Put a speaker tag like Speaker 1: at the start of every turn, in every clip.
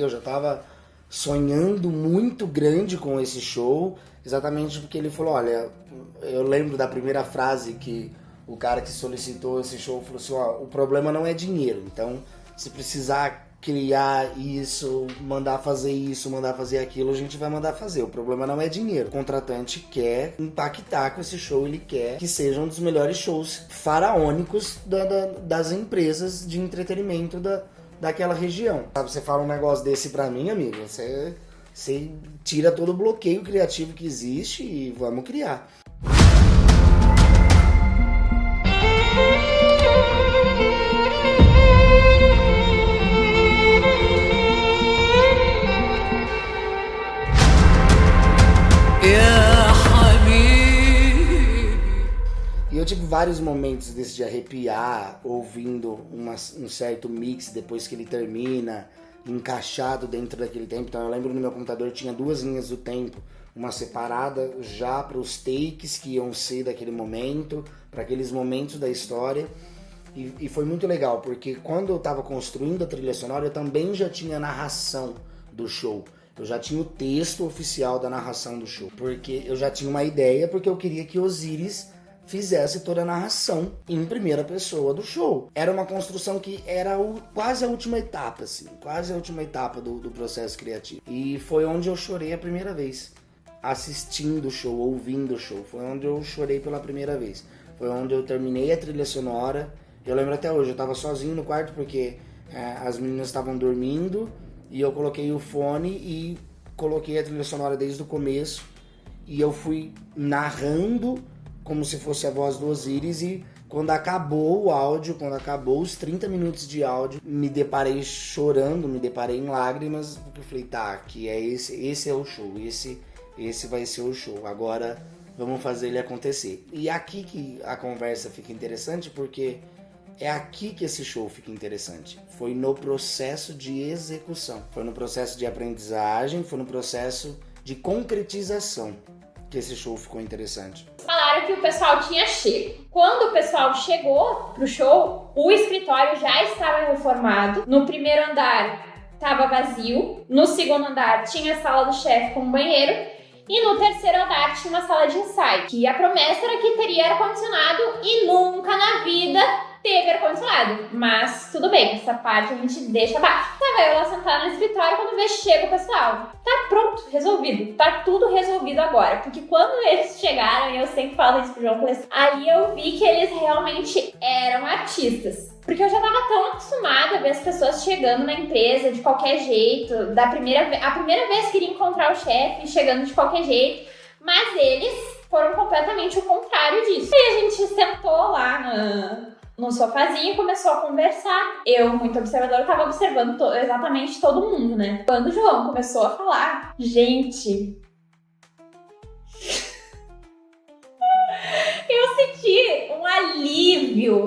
Speaker 1: Eu já tava sonhando muito grande com esse show, exatamente porque ele falou, olha, eu lembro da primeira frase que o cara que solicitou esse show falou assim, ó, o problema não é dinheiro, então se precisar criar isso, mandar fazer aquilo, a gente vai mandar fazer. O problema não é dinheiro. O contratante quer impactar com esse show, ele quer que seja um dos melhores shows faraônicos das empresas de entretenimento daquela região. Sabe, você fala um negócio desse pra mim, amigo, você tira todo o bloqueio criativo que existe e vamos criar. E eu tive vários momentos desses de arrepiar, ouvindo um certo mix depois que ele termina, encaixado dentro daquele tempo. Então eu lembro no meu computador tinha 2 linhas do tempo, uma separada já para os takes que iam ser daquele momento, para aqueles momentos da história. E foi muito legal, porque quando eu estava construindo a trilha sonora, eu também já tinha a narração do show. Eu já tinha o texto oficial da narração do show, porque eu já tinha uma ideia, porque eu queria que Osiris fizesse toda a narração em primeira pessoa do show. Era uma construção que era quase a última etapa, assim, quase a última etapa do processo criativo. E foi onde eu chorei a primeira vez, assistindo o show, ouvindo o show. Foi onde eu chorei pela primeira vez. Foi onde eu terminei a trilha sonora. Eu lembro até hoje, eu tava sozinho no quarto porque as meninas estavam dormindo e eu coloquei o fone e coloquei a trilha sonora desde o começo e eu fui narrando como se fosse a voz do Osiris, e quando acabou o áudio, quando acabou os 30 minutos de áudio, me deparei chorando, me deparei em lágrimas, porque eu falei, tá, que é esse é o show, esse vai ser o show, agora vamos fazer ele acontecer. E é aqui que a conversa fica interessante, porque é aqui que esse show fica interessante. Foi no processo de execução, foi no processo de aprendizagem, foi no processo de concretização que esse show ficou interessante.
Speaker 2: Falaram que o pessoal tinha chego. Quando o pessoal chegou pro show, o escritório já estava reformado. No primeiro andar estava vazio. No segundo andar tinha a sala do chefe com banheiro. E no terceiro andar tinha uma sala de ensaio. Que a promessa era que teria ar-condicionado e nunca na vida teve ar-condicionado. Mas tudo bem, essa parte a gente deixa abaixo. Tava eu lá sentada no escritório quando vê chega o pessoal. Tá pronto, resolvido. Tá tudo resolvido agora. Porque quando eles chegaram, e eu sempre falo isso pro João, aí eu vi que eles realmente eram artistas. Porque eu já tava tão acostumada a ver as pessoas chegando na empresa de qualquer jeito. A primeira vez que queria encontrar o chefe chegando de qualquer jeito. Mas eles foram completamente o contrário disso. E a gente sentou lá no sofazinho e começou a conversar. Eu, muito observadora, tava observando exatamente todo mundo, né? Quando o João começou a falar, gente... eu senti um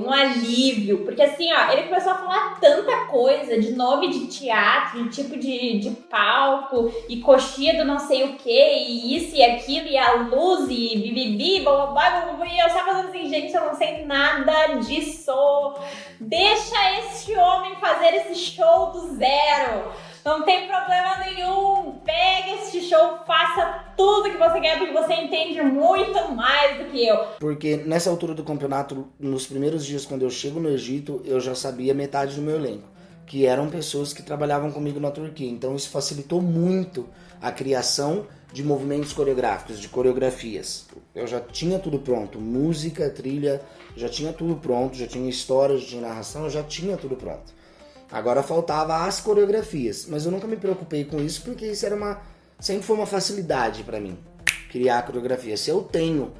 Speaker 2: alívio, porque assim, ó, ele começou a falar tanta coisa de nome de teatro, de tipo de palco, e coxinha do não sei o que, e isso e aquilo, e a luz, e bibibi, bababá, e eu só fazendo assim, gente, eu não sei nada disso, deixa esse homem fazer esse show do zero. Não tem problema nenhum, pega esse show, faça tudo que você quer, porque você entende muito mais do que eu.
Speaker 1: Porque nessa altura do campeonato, nos primeiros dias quando eu chego no Egito, eu já sabia metade do meu elenco, que eram pessoas que trabalhavam comigo na Turquia. Então isso facilitou muito a criação de movimentos coreográficos, de coreografias. Eu já tinha tudo pronto, música, trilha, já tinha tudo pronto, já tinha história, já tinha narração, já tinha tudo pronto. Agora faltava as coreografias, mas eu nunca me preocupei com isso porque isso era sempre foi uma facilidade para mim, criar a coreografia. Se eu tenho,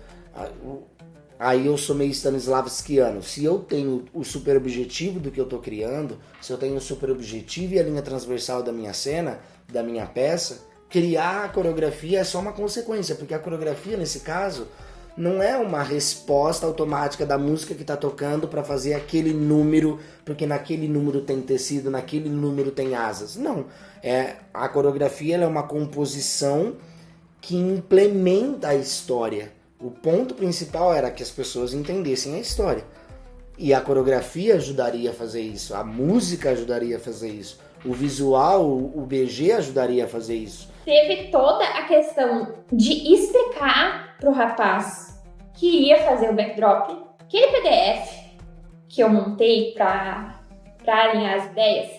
Speaker 1: aí eu sou meio Stanislavskiano, se eu tenho o super objetivo do que eu tô criando, se eu tenho o super objetivo e a linha transversal da minha cena, da minha peça, criar a coreografia é só uma consequência, porque a coreografia nesse caso não é uma resposta automática da música que tá tocando para fazer aquele número, porque naquele número tem tecido, naquele número tem asas. Não, a coreografia ela é uma composição que implementa a história. O ponto principal era que as pessoas entendessem a história. E a coreografia ajudaria a fazer isso, a música ajudaria a fazer isso. O visual, o BG ajudaria a fazer isso.
Speaker 2: Teve toda a questão de explicar pro rapaz que iria fazer o backdrop. Aquele PDF que eu montei pra alinhar as ideias,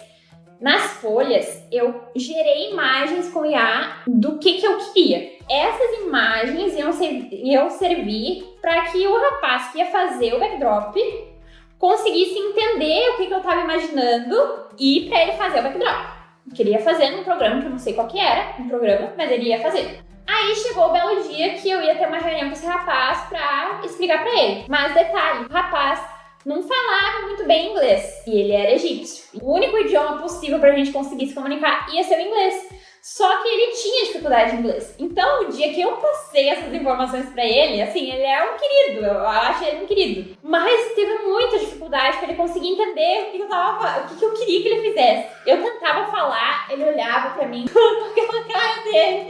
Speaker 2: nas folhas eu gerei imagens com IA do que eu queria. Essas imagens iam servir para que o rapaz que ia fazer o backdrop conseguisse entender o que eu estava imaginando e para ele fazer o backdrop. Queria fazer num programa que eu não sei qual que era, mas ele ia fazer. Aí chegou o belo dia que eu ia ter uma reunião com esse rapaz pra explicar pra ele. Mas detalhe, o rapaz não falava muito bem inglês e ele era egípcio. O único idioma possível pra gente conseguir se comunicar ia ser o inglês. Só que ele tinha dificuldade em inglês. Então, o dia que eu passei essas informações pra ele, assim, ele é um querido, eu acho ele um querido. Mas teve muita dificuldade pra ele conseguir entender o que eu queria que ele fizesse. Eu tentava falar, ele olhava pra mim com aquela cara dele.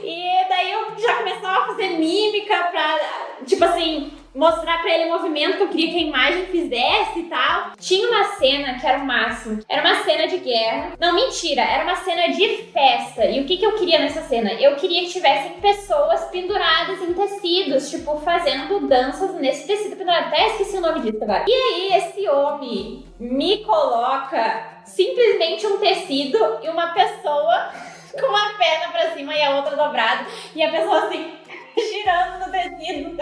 Speaker 2: E daí eu já começava a fazer mímica pra, tipo assim, mostrar pra ele o movimento que eu queria que a imagem fizesse e tal. Tinha uma cena que era o máximo. Era uma cena de guerra. Não, mentira. Era uma cena de festa. E o que eu queria nessa cena? Eu queria que tivessem pessoas penduradas em tecidos, tipo, fazendo danças nesse tecido pendurado. Até esqueci o nome disso agora. E aí, esse homem me coloca simplesmente um tecido e uma pessoa com uma perna pra cima e a outra dobrada. E a pessoa assim, girando no tecido.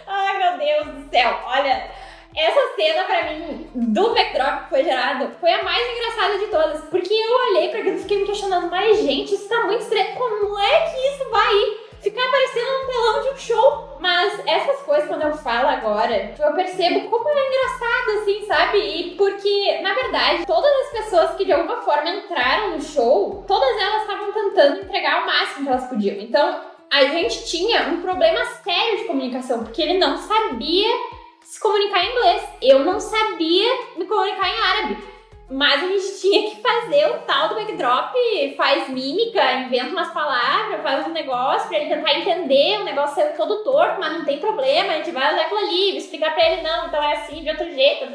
Speaker 2: Ai, meu Deus do céu. Olha, essa cena pra mim, do backdrop que foi gerado, foi a mais engraçada de todas. Porque eu olhei pra aquilo e fiquei me questionando, mas gente, isso tá muito estranho. Como é que isso vai ficar aparecendo no telão de um show? Mas essas coisas, quando eu falo agora, eu percebo como é engraçado, assim, sabe? E porque, na verdade, todas as pessoas que de alguma forma entraram no show, todas elas estavam tentando entregar o máximo que elas podiam. Então, a gente tinha um problema sério de comunicação, porque ele não sabia se comunicar em inglês. Eu não sabia me comunicar em árabe. Mas a gente tinha que fazer o tal do backdrop, faz mímica, inventa umas palavras, faz um negócio pra ele tentar entender, o negócio saiu todo torto, mas não tem problema, a gente vai usar aquilo ali, explicar pra ele, não, então é assim, de outro jeito,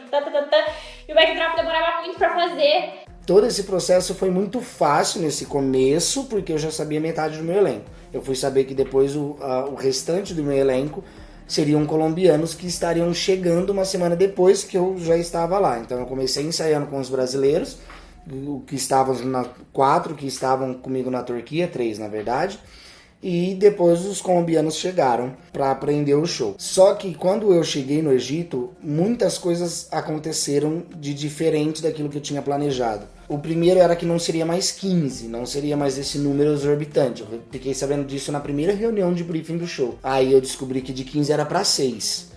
Speaker 2: e o backdrop demorava muito pra fazer.
Speaker 1: Todo esse processo foi muito fácil nesse começo, porque eu já sabia metade do meu elenco. Eu fui saber que depois o restante do meu elenco seriam colombianos que estariam chegando uma semana depois que eu já estava lá. Então eu comecei ensaiando com os brasileiros, quatro que estavam comigo na Turquia, 3 na verdade, e depois os colombianos chegaram para aprender o show. Só que quando eu cheguei no Egito, muitas coisas aconteceram de diferente daquilo que eu tinha planejado. O primeiro era que não seria mais 15, não seria mais esse número exorbitante. Eu fiquei sabendo disso na primeira reunião de briefing do show. Aí eu descobri que de 15 era para 6.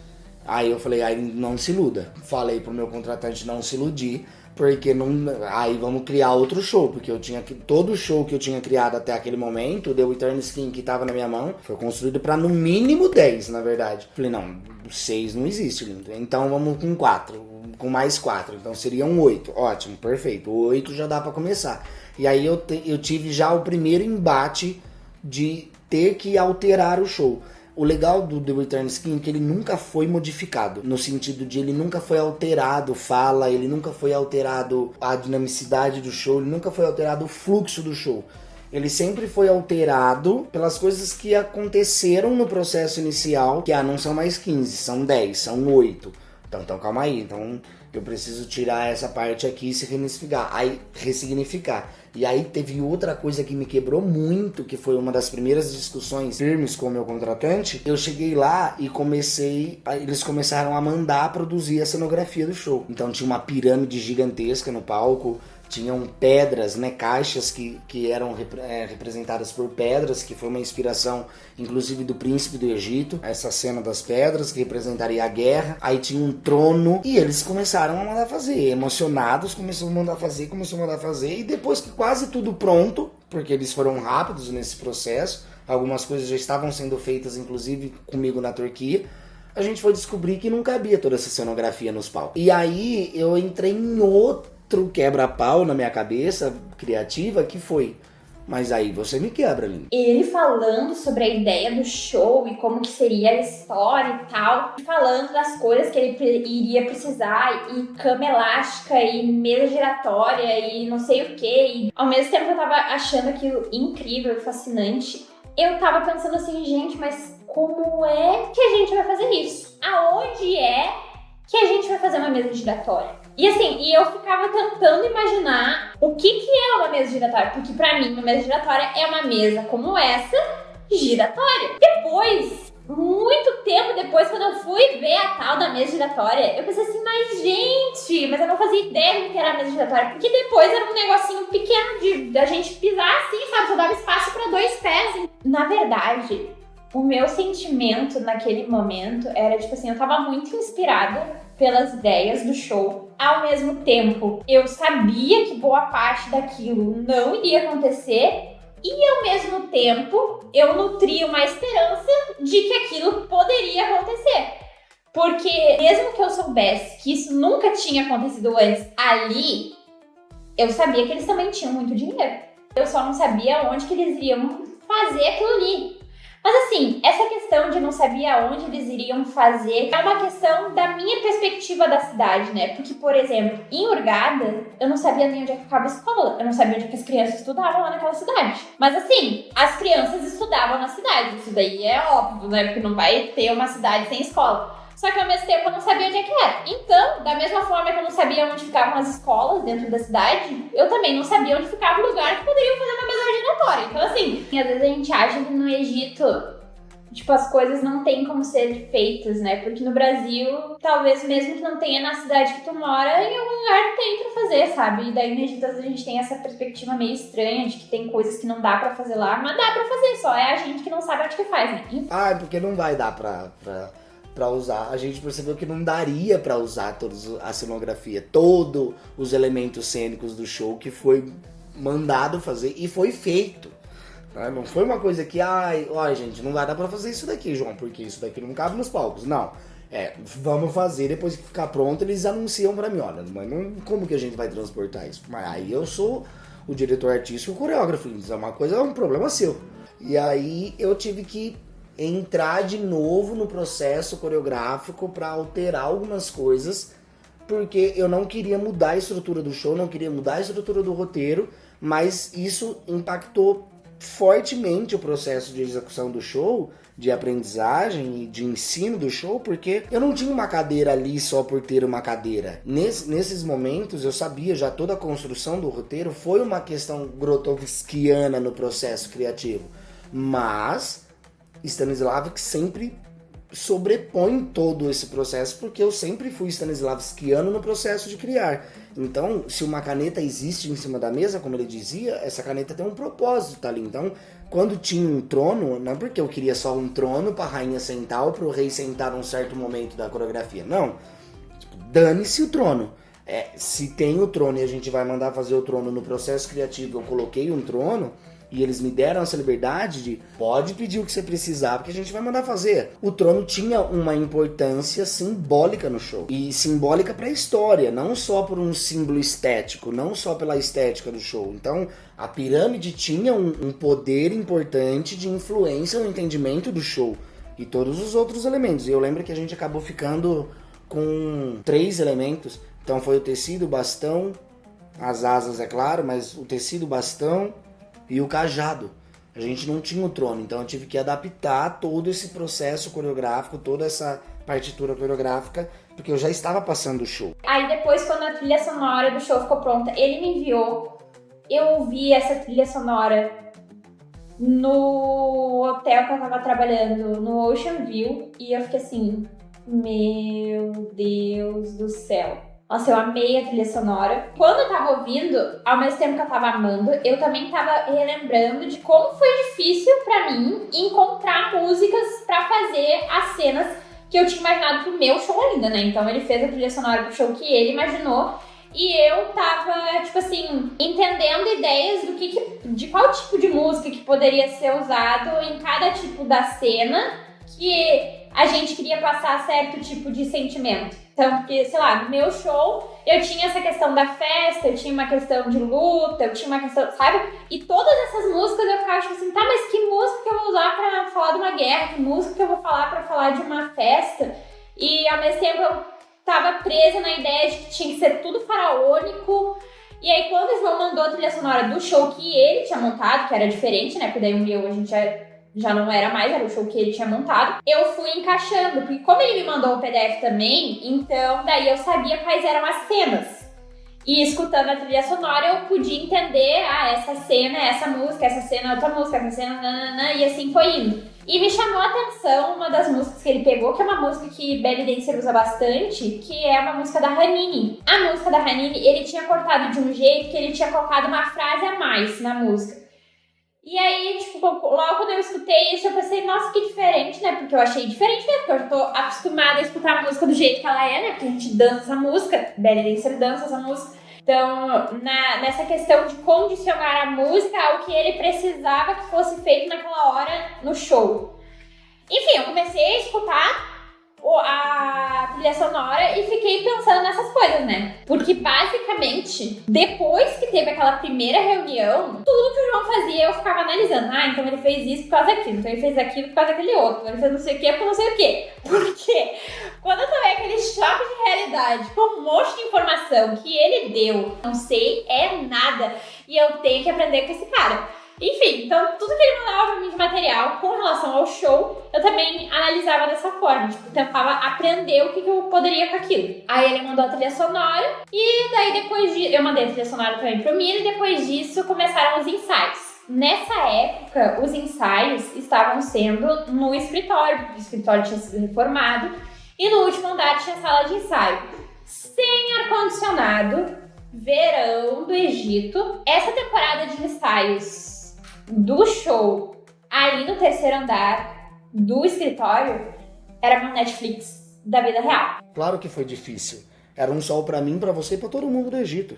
Speaker 1: Aí eu falei, aí não se iluda. Falei pro meu contratante não se iludir, porque não, aí vamos criar outro show, porque todo o show que eu tinha criado até aquele momento, o The Eternal Skin que tava na minha mão, foi construído para no mínimo 10, na verdade. Falei, não, 6 não existe, lindo. Então vamos com 4, com mais 4, então seriam 8. Ótimo, perfeito, 8 já dá para começar. E aí eu tive já o primeiro embate de ter que alterar o show. O legal do The Return Skin é que ele nunca foi modificado, no sentido de ele nunca foi alterado fala, ele nunca foi alterado a dinamicidade do show, ele nunca foi alterado o fluxo do show. Ele sempre foi alterado pelas coisas que aconteceram no processo inicial, que não são mais 15, são 10, são 8. Então calma aí, então eu preciso tirar essa parte aqui e ressignificar. E aí teve outra coisa que me quebrou muito, que foi uma das primeiras discussões firmes com o meu contratante. Eu cheguei lá e eles começaram a mandar produzir a cenografia do show. Então tinha uma pirâmide gigantesca no palco, tinham pedras, né, caixas que eram representadas por pedras, que foi uma inspiração inclusive do príncipe do Egito, essa cena das pedras que representaria a guerra. Aí tinha um trono e eles começaram a mandar fazer, emocionados, começaram a mandar fazer, e depois que quase tudo pronto, porque eles foram rápidos nesse processo, algumas coisas já estavam sendo feitas inclusive comigo na Turquia, a gente foi descobrir que não cabia toda essa cenografia nos palcos. E aí eu entrei em outro quebra-pau na minha cabeça criativa, que foi, Mas aí você me quebra, Aline.
Speaker 2: Ele falando sobre a ideia do show e como que seria a história e tal, falando das coisas que ele iria precisar, e cama elástica, e mesa giratória, e não sei o que, e ao mesmo tempo eu tava achando aquilo incrível e fascinante, eu tava pensando assim, gente, mas como é que a gente vai fazer isso? Aonde é que a gente vai fazer uma mesa giratória? E assim, eu ficava tentando imaginar o que é uma mesa giratória, porque pra mim, uma mesa giratória é uma mesa como essa, giratória. Depois, muito tempo depois, quando eu fui ver a tal da mesa giratória, eu pensei assim, mas eu não fazia ideia do que era a mesa giratória, porque depois era um negocinho pequeno da gente pisar assim, sabe? Só dava espaço pra 2 pés. Na verdade, o meu sentimento naquele momento era tipo assim, eu tava muito inspirada pelas ideias do show. Ao mesmo tempo, eu sabia que boa parte daquilo não iria acontecer, e ao mesmo tempo, eu nutria uma esperança de que aquilo poderia acontecer. Porque mesmo que eu soubesse que isso nunca tinha acontecido antes ali, eu sabia que eles também tinham muito dinheiro. Eu só não sabia onde que eles iriam fazer aquilo ali. Mas assim, essa questão de não saber aonde eles iriam fazer é uma questão da minha perspectiva da cidade, né? Porque, por exemplo, em Hurghada, eu não sabia nem onde é que ficava a escola. Eu não sabia onde é que as crianças estudavam lá naquela cidade. Mas assim, as crianças estudavam na cidade. Isso daí é óbvio, né? Porque não vai ter uma cidade sem escola. Só que ao mesmo tempo eu não sabia onde é que era. Então, da mesma forma que eu não sabia onde ficavam as escolas dentro da cidade, eu também não sabia onde ficava o lugar que poderiam fazer uma mesa giratória. Então assim, às vezes a gente acha que no Egito, tipo, as coisas não têm como ser feitas, né? Porque no Brasil, talvez mesmo que não tenha na cidade que tu mora, em algum lugar tem pra fazer, sabe? E daí no Egito, às vezes, a gente tem essa perspectiva meio estranha de que tem coisas que não dá pra fazer lá, mas dá pra fazer, só é a gente que não sabe onde que faz, né?
Speaker 1: Ah, é porque não vai dar pra usar. A gente percebeu que não daria pra usar toda a cenografia, todos os elementos cênicos do show que foi mandado fazer e foi feito. Não foi uma coisa que, olha gente, não vai dar pra fazer isso daqui, João, porque isso daqui não cabe nos palcos. Não, vamos fazer, depois que ficar pronto, eles anunciam pra mim, olha, mas como que a gente vai transportar isso? Mas aí eu sou o diretor artístico e o coreógrafo, isso é um problema seu. E aí eu tive que entrar de novo no processo coreográfico pra alterar algumas coisas, porque eu não queria mudar a estrutura do show, não queria mudar a estrutura do roteiro, mas isso impactou fortemente o processo de execução do show, de aprendizagem e de ensino do show, porque eu não tinha uma cadeira ali só por ter uma cadeira. Nesses momentos eu sabia já toda a construção do roteiro foi uma questão grotovskiana no processo criativo, mas Stanislavski sempre sobrepõe todo esse processo, porque eu sempre fui stanislavskiano no processo de criar. Então, se uma caneta existe em cima da mesa, como ele dizia, essa caneta tem um propósito, tá ali. Então, quando tinha um trono, não é porque eu queria só um trono pra rainha sentar ou pro rei sentar num certo momento da coreografia, não. Dane-se o trono. Se tem o trono e a gente vai mandar fazer o trono no processo criativo, eu coloquei um trono, e eles me deram essa liberdade de pode pedir o que você precisar, porque a gente vai mandar fazer. O trono tinha uma importância simbólica no show. E simbólica pra história, não só por um símbolo estético, não só pela estética do show. Então, a pirâmide tinha um poder importante de influência no entendimento do show. E todos os outros elementos. E eu lembro que a gente acabou ficando com 3 elementos. Então foi o tecido, o bastão, as asas, é claro, mas o tecido, o bastão e o cajado. A gente não tinha o trono, então eu tive que adaptar todo esse processo coreográfico, toda essa partitura coreográfica, porque eu já estava passando o show.
Speaker 2: Aí depois, quando a trilha sonora do show ficou pronta, ele me enviou. Eu ouvi essa trilha sonora no hotel que eu tava trabalhando, no Ocean View, e eu fiquei assim, meu Deus do céu. Nossa, eu amei a trilha sonora. Quando eu tava ouvindo, ao mesmo tempo que eu tava amando, eu também tava relembrando de como foi difícil pra mim encontrar músicas pra fazer as cenas que eu tinha imaginado pro meu show ainda, né? Então ele fez a trilha sonora pro show que ele imaginou e eu tava, tipo assim, entendendo ideias de qual tipo de música que poderia ser usado em cada tipo da cena que a gente queria passar certo tipo de sentimento. Então, porque, sei lá, no meu show, eu tinha essa questão da festa, eu tinha uma questão de luta, eu tinha uma questão, sabe? E todas essas músicas ficava tipo assim, tá, mas que música que eu vou usar pra falar de uma guerra? Que música que eu vou falar pra falar de uma festa? E ao mesmo tempo eu tava presa na ideia de que tinha que ser tudo faraônico. E aí quando o João mandou a trilha sonora do show que ele tinha montado, que era diferente, né? Porque daí o meu a gente já não era mais, era o show que ele tinha montado. Eu fui encaixando, porque como ele me mandou o PDF também, então daí eu sabia quais eram as cenas. E escutando a trilha sonora eu podia entender, essa cena é essa música, essa cena é outra música, essa cena, nanana, e assim foi indo. E me chamou a atenção uma das músicas que ele pegou, que é uma música que Belly Dancer usa bastante, que é uma música da Hanini. A música da Hanini, ele tinha cortado de um jeito que ele tinha colocado uma frase a mais na música. E aí, tipo, logo quando eu escutei isso, eu pensei, nossa, que diferente, né? Porque eu achei diferente, né? Porque eu já tô acostumada a escutar a música do jeito que ela é, né? Porque a gente dança essa música, Belly Dancer dança essa música. Então, nessa questão de condicionar a música ao que ele precisava que fosse feito naquela hora no show. Enfim, eu comecei a escutar a trilha sonora e fiquei pensando nessas coisas, né? Porque basicamente, depois que teve aquela primeira reunião, tudo que o João fazia eu ficava analisando. Então ele fez isso por causa daquilo, então ele fez aquilo por causa daquele outro, então ele fez não sei o que por não sei o que. Porque quando eu tomei aquele choque de realidade com um monte de informação que ele deu, não sei, é nada, e eu tenho que aprender com esse cara. Enfim, então tudo que ele mandava pra mim de material com relação ao show, eu também analisava dessa forma, tipo, tentava aprender o que eu poderia com aquilo. Aí ele mandou a trilha sonora, e daí depois disso, eu mandei a trilha sonora também pro Mino, e depois disso começaram os ensaios. Nessa época, os ensaios estavam sendo no escritório, porque o escritório tinha sido reformado, e no último andar tinha sala de ensaio. Sem ar-condicionado, verão do Egito. Essa temporada de ensaios do show ali no terceiro andar do escritório era uma Netflix da vida real.
Speaker 1: Claro que foi difícil. Era um sol pra mim, pra você e pra todo mundo do Egito.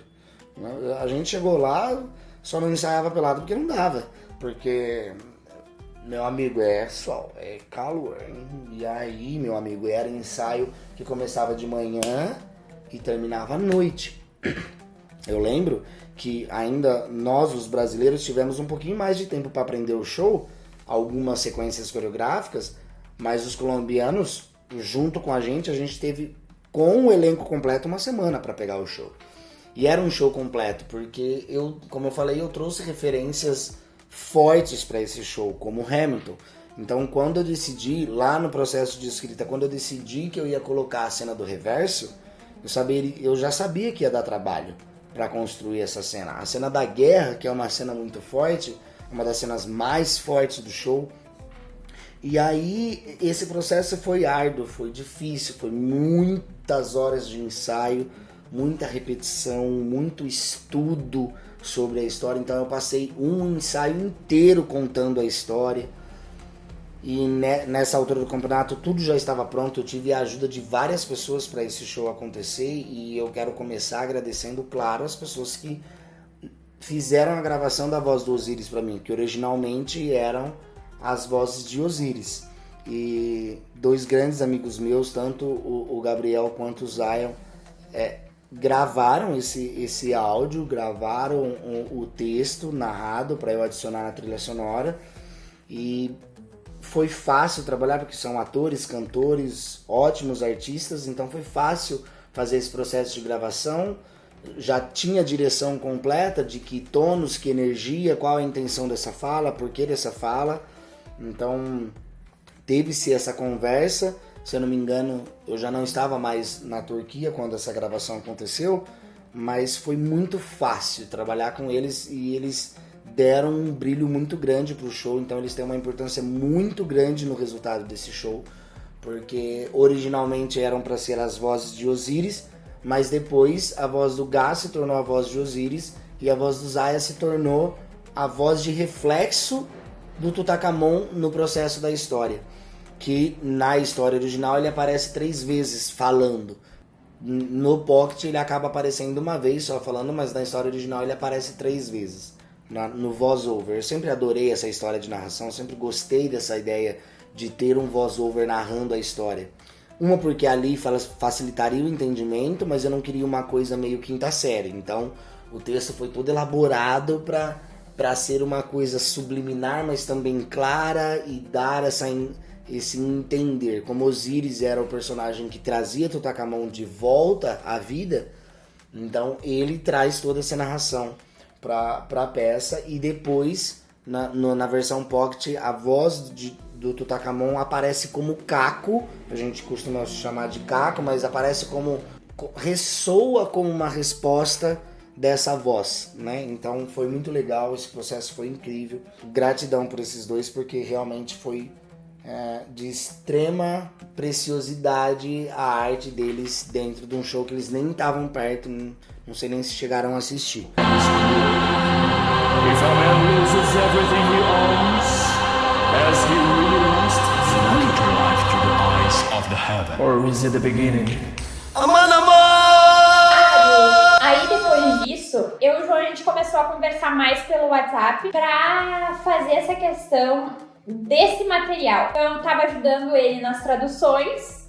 Speaker 1: A gente chegou lá, só não ensaiava pelado porque não dava. Porque, meu amigo, é sol, é calor. Hein? E aí, meu amigo, era ensaio que começava de manhã e terminava à noite. Eu lembro que ainda nós, os brasileiros, tivemos um pouquinho mais de tempo para aprender o show, algumas sequências coreográficas, mas os colombianos, junto com a gente teve com o elenco completo uma semana para pegar o show. E era um show completo, porque como eu falei, eu trouxe referências fortes para esse show, como Hamilton. Então, quando eu decidi, lá no processo de escrita, quando eu decidi que eu ia colocar a cena do reverso, eu já sabia que ia dar trabalho para construir essa cena. A cena da guerra, que é uma cena muito forte, uma das cenas mais fortes do show. E aí, esse processo foi árduo, foi difícil, foi muitas horas de ensaio, muita repetição, muito estudo sobre a história. Então eu passei um ensaio inteiro contando a história. E nessa altura do campeonato tudo já estava pronto, eu tive a ajuda de várias pessoas para esse show acontecer, e eu quero começar agradecendo, claro, as pessoas que fizeram a gravação da voz do Osiris para mim, que originalmente eram as vozes de Osiris. E dois grandes amigos meus, tanto o Gabriel quanto o Zion, gravaram esse áudio, gravaram o texto narrado para eu adicionar na trilha sonora, e foi fácil trabalhar porque são atores, cantores, ótimos artistas, então foi fácil fazer esse processo de gravação. Já tinha direção completa de que tons, que energia, qual a intenção dessa fala, por que dessa fala. Então teve-se essa conversa. Se eu não me engano, eu já não estava mais na Turquia quando essa gravação aconteceu, mas foi muito fácil trabalhar com eles, e eles deram um brilho muito grande pro show, então eles têm uma importância muito grande no resultado desse show, porque originalmente eram para ser as vozes de Osiris, mas depois a voz do Gá se tornou a voz de Osiris, e a voz do Zaya se tornou a voz de reflexo do Tutankhamon no processo da história, que na história original ele aparece 3 vezes falando. No Pocket ele acaba aparecendo uma vez só falando, mas na história original ele aparece 3 vezes. No voice-over. Eu sempre adorei essa história de narração, sempre gostei dessa ideia de ter um voice-over narrando a história. Uma porque ali facilitaria o entendimento, mas eu não queria uma coisa meio quinta série. Então o texto foi todo elaborado para ser uma coisa subliminar, mas também clara e dar esse entender. Como Osíris era o personagem que trazia Tutankhamon de volta à vida, então ele traz toda essa narração para a peça, e depois na versão Pocket a voz do Tutankhamon aparece como Caco, a gente costuma chamar de Caco, mas aparece ressoa como uma resposta dessa voz, né? Então foi muito legal, esse processo foi incrível. Gratidão por esses dois, porque realmente foi de extrema preciosidade a arte deles dentro de um show que eles nem estavam perto, não sei nem se chegaram a assistir.
Speaker 3: If a man loses everything he owns, as he really lost, is it later life to the eyes of the heaven? Or is it the beginning?
Speaker 2: Aí depois disso, eu e o João, a gente começou a conversar mais pelo WhatsApp pra fazer essa questão desse material. Então eu tava ajudando ele nas traduções,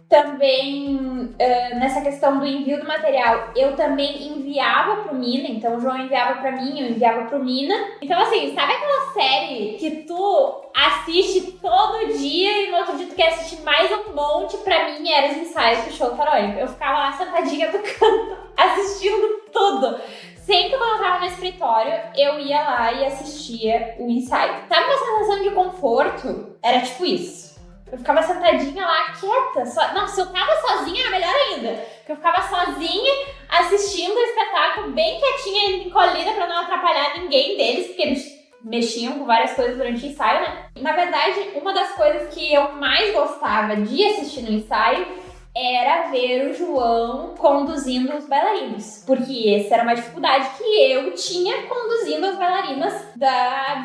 Speaker 2: também nessa questão do envio do material, eu também enviava pro Mina, então o João enviava pra mim, eu enviava pro Mina. Então assim, sabe aquela série que tu assiste todo dia e no outro dia tu quer assistir mais um monte? Pra mim eram os ensaios do show faraônico. Eu ficava lá sentadinha no canto, assistindo tudo. Sempre quando eu tava no escritório, eu ia lá e assistia o ensaio. Sabe uma sensação de conforto? Era tipo isso. Eu ficava sentadinha lá, quieta. Não, se eu tava sozinha era melhor ainda. Porque eu ficava sozinha, assistindo o espetáculo, bem quietinha, encolhida pra não atrapalhar ninguém deles, porque eles mexiam com várias coisas durante o ensaio, né? Na verdade, uma das coisas que eu mais gostava de assistir no ensaio era ver o João conduzindo os bailarinos. Porque essa era uma dificuldade que eu tinha conduzindo as bailarinas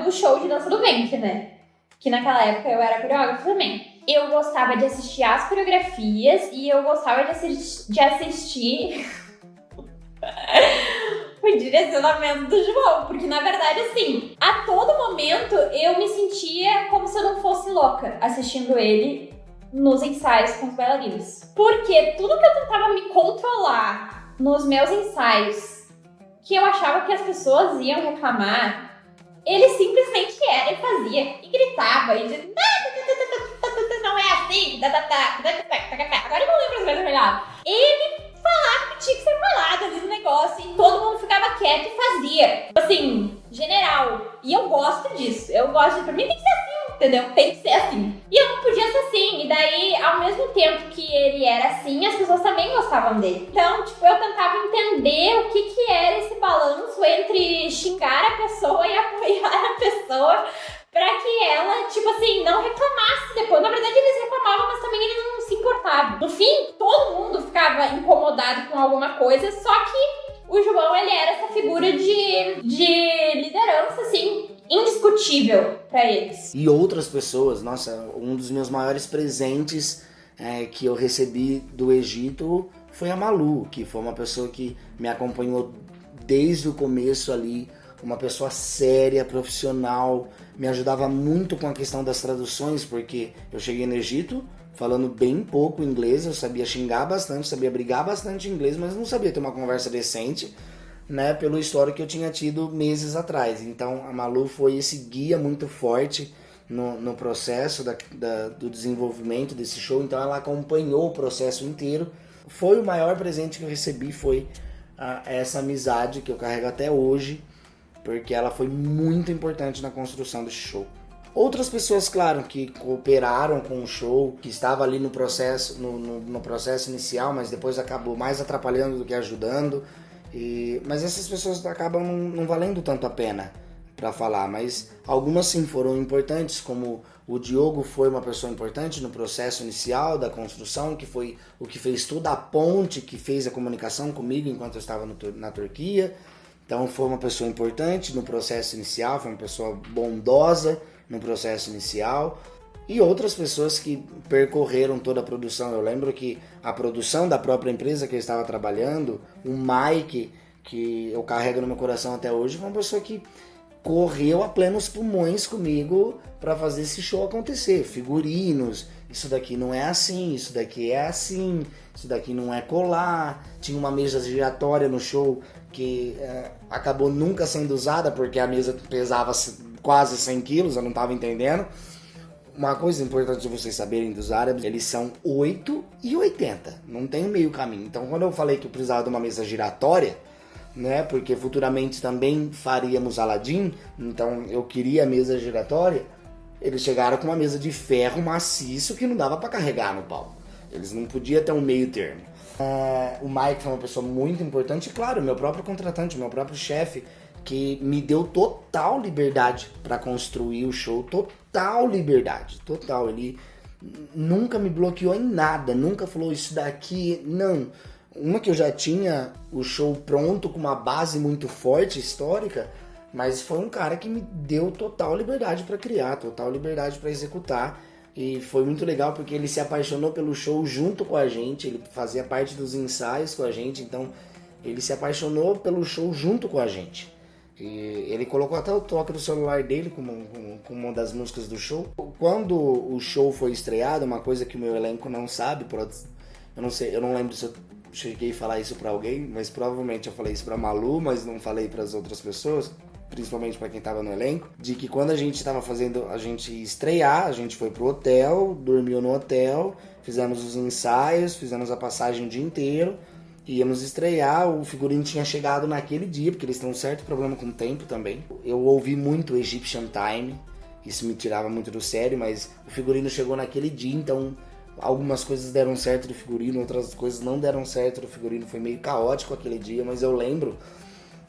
Speaker 2: do show de dança do ventre, né? Que naquela época eu era coreógrafa também. Eu gostava de assistir as coreografias e eu gostava de assistir o direcionamento do João. Porque, na verdade, assim, a todo momento eu me sentia como se eu não fosse louca assistindo ele nos ensaios com os bailarinos. Porque tudo que eu tentava me controlar nos meus ensaios, que eu achava que as pessoas iam reclamar, ele simplesmente era e fazia. E gritava e dizia, não é assim, agora eu não lembro as coisas melhor. Ele falava que tinha que ser falado ali no negócio e todo mundo ficava quieto e fazia. Assim, general. E eu gosto disso. Pra mim tem que ser assim, entendeu? Tem que ser assim. E eu não podia ser assim. E daí, ao mesmo tempo que ele era assim, as pessoas também gostavam dele. Então, tipo, eu tentava entender o que era esse balanço entre xingar a pessoa e apoiar a pessoa, pra que ela, tipo assim, não reclamasse depois. Na verdade, eles reclamavam, mas também eles não se importavam. No fim, todo mundo ficava incomodado com alguma coisa, só que o João, ele era essa figura de liderança, assim, indiscutível pra eles.
Speaker 1: E outras pessoas, nossa, um dos meus maiores presentes que eu recebi do Egito foi a Malu, que foi uma pessoa que me acompanhou desde o começo ali, uma pessoa séria, profissional, me ajudava muito com a questão das traduções, porque eu cheguei no Egito falando bem pouco inglês, eu sabia xingar bastante, sabia brigar bastante em inglês, mas não sabia ter uma conversa decente, né, pelo histórico que eu tinha tido meses atrás. Então a Malu foi esse guia muito forte no processo do desenvolvimento desse show, então ela acompanhou o processo inteiro. Foi o maior presente que eu recebi, foi essa amizade que eu carrego até hoje, porque ela foi muito importante na construção desse show. Outras pessoas, claro, que cooperaram com o show, que estava ali no processo, no processo inicial, mas depois acabou mais atrapalhando do que ajudando. Mas essas pessoas acabam não valendo tanto a pena para falar, mas algumas sim foram importantes, como o Diogo foi uma pessoa importante no processo inicial da construção, que foi o que fez toda a ponte, que fez a comunicação comigo enquanto eu estava na Turquia. Então foi uma pessoa importante no processo inicial, foi uma pessoa bondosa no processo inicial. E outras pessoas que percorreram toda a produção. Eu lembro que a produção da própria empresa que eu estava trabalhando, o Mike, que eu carrego no meu coração até hoje, foi uma pessoa que correu a plenos pulmões comigo para fazer esse show acontecer. Figurinos, isso daqui não é assim, isso daqui é assim, isso daqui não é colar. Tinha uma mesa giratória no show que acabou nunca sendo usada porque a mesa pesava quase 100 quilos, eu não tava entendendo. Uma coisa importante de vocês saberem dos árabes, eles são 8 e 80, não tem meio caminho. Então quando eu falei que eu precisava de uma mesa giratória, né, porque futuramente também faríamos Aladdin, então eu queria a mesa giratória, eles chegaram com uma mesa de ferro maciço que não dava para carregar no palco. Eles não podiam ter um meio termo. O Mike foi uma pessoa muito importante, e claro, meu próprio contratante, meu próprio chefe, que me deu total liberdade para construir o show, total liberdade, total. Ele nunca me bloqueou em nada, nunca falou isso daqui, não. Uma que eu já tinha o show pronto, com uma base muito forte, histórica, mas foi um cara que me deu total liberdade para criar, total liberdade para executar. E foi muito legal porque ele se apaixonou pelo show junto com a gente, ele fazia parte dos ensaios com a gente, então ele se apaixonou pelo show junto com a gente. E ele colocou até o toque do celular dele como uma das músicas do show. Quando o show foi estreado, uma coisa que o meu elenco não sabe, eu não sei, eu não lembro se eu cheguei a falar isso pra alguém, mas provavelmente eu falei isso pra Malu, mas não falei pras outras pessoas, principalmente para quem tava no elenco, de que quando a gente tava fazendo a gente estrear, a gente foi pro hotel, dormiu no hotel, fizemos os ensaios, fizemos a passagem o dia inteiro, íamos estrear, o figurino tinha chegado naquele dia, porque eles têm um certo problema com o tempo também. Eu ouvi muito Egyptian Time, isso me tirava muito do sério, mas o figurino chegou naquele dia, então algumas coisas deram certo do figurino, outras coisas não deram certo do figurino, foi meio caótico aquele dia, mas eu lembro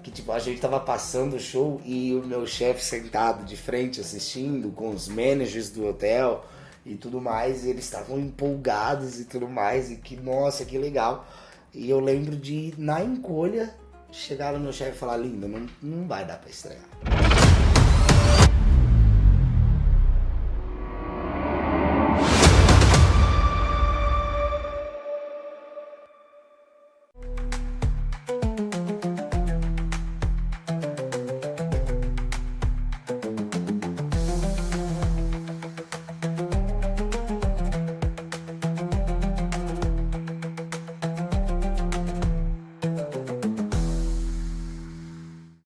Speaker 1: que tipo, a gente tava passando o show e o meu chefe sentado de frente assistindo com os managers do hotel e tudo mais, e eles estavam empolgados e tudo mais, e que nossa, que legal. E eu lembro de, na encolha, chegar no meu chefe e falar: linda, não vai dar pra estrear.